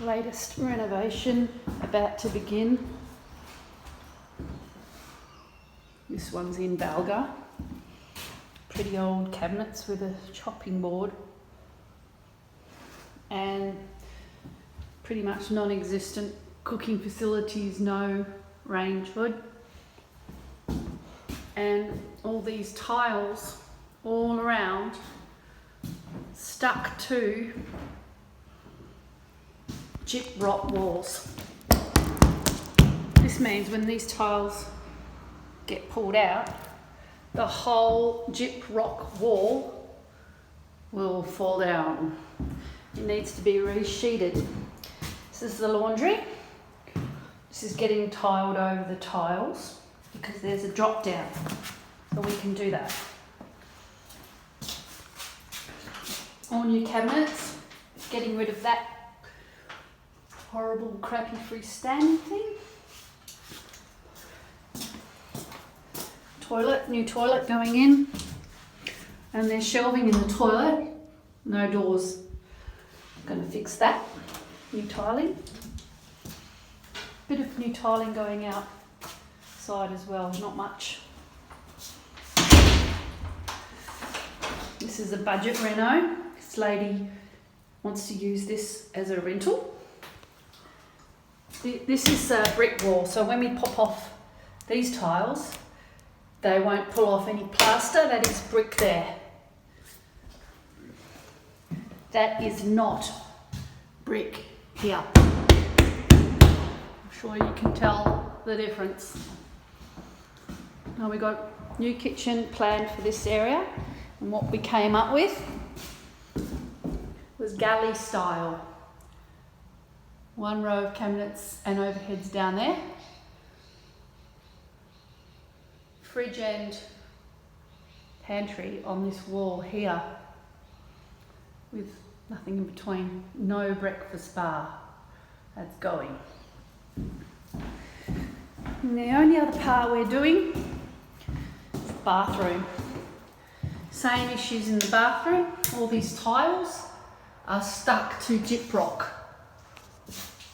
latest renovation about to begin. This one's in Balga. Pretty old cabinets with a chopping board and pretty much non-existent cooking facilities, no range hood, and all these tiles all around stuck to gyprock walls. This means when these tiles get pulled out, the whole gyprock wall will fall down. It needs to be resheeted. This is the laundry. This is getting tiled over the tiles because there's a drop down, so we can do that. All new cabinets, getting rid of that horrible crappy freestanding thing. Toilet, new toilet going in, and there's shelving in the toilet, no doors. Going to fix that. New tiling. Bit of new tiling going outside as well, not much. This is a budget reno. This lady wants to use this as a rental. This is a brick wall, so when we pop off these tiles, they won't pull off any plaster. That is brick there. That is not brick here. I'm sure you can tell the difference. Now we got new kitchen planned for this area, and what we came up with was galley style. One row of cabinets and overheads down there. Fridge and pantry on this wall here with nothing in between. No breakfast bar. That's going. And the only other part we're doing is the bathroom. Same issues in the bathroom. All these tiles are stuck to gyprock.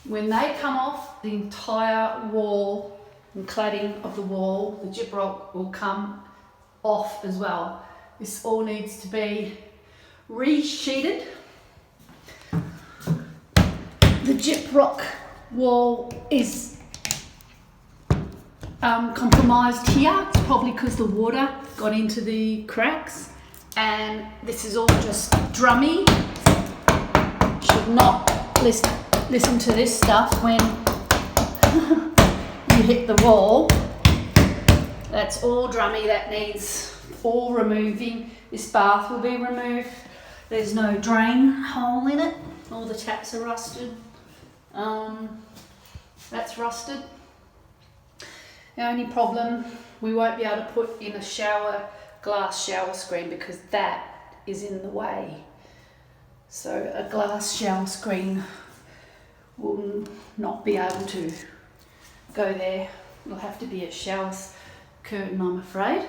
When they come off, the entire wall and cladding of the wall, the gyprock will come off as well. This all needs to be resheeted. The gyprock wall is compromised here. It's probably because the water got into the cracks, and this is all just drummy. Should not listen to this stuff when you hit the wall. That's all drummy. That needs all removing. This bath will be removed. There's no drain hole in it. All the taps are rusted. That's rusted. The only problem, we won't be able to put in a glass shower screen because that is in the way. So a glass shower screen will not be able to go there. It'll have to be a shower curtain, I'm afraid.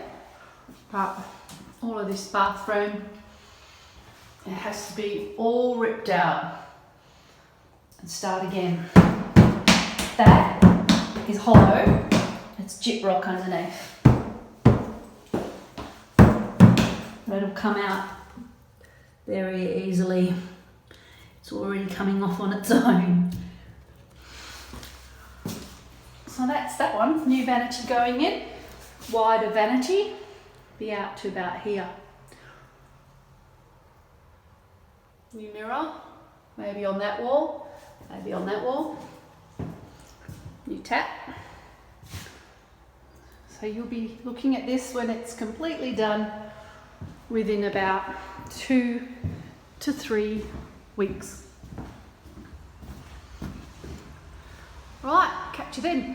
But all of this bathroom, it has to be all ripped out and start again. That is hollow. It's gyprock underneath. But it'll come out very easily. It's already coming off on its own. So that's that one. New vanity going in. Wider vanity. Be out to about here. New mirror. Maybe on that wall. Maybe on that wall. New tap. So you'll be looking at this when it's completely done within about 2 to 3 weeks. Right, catch you then.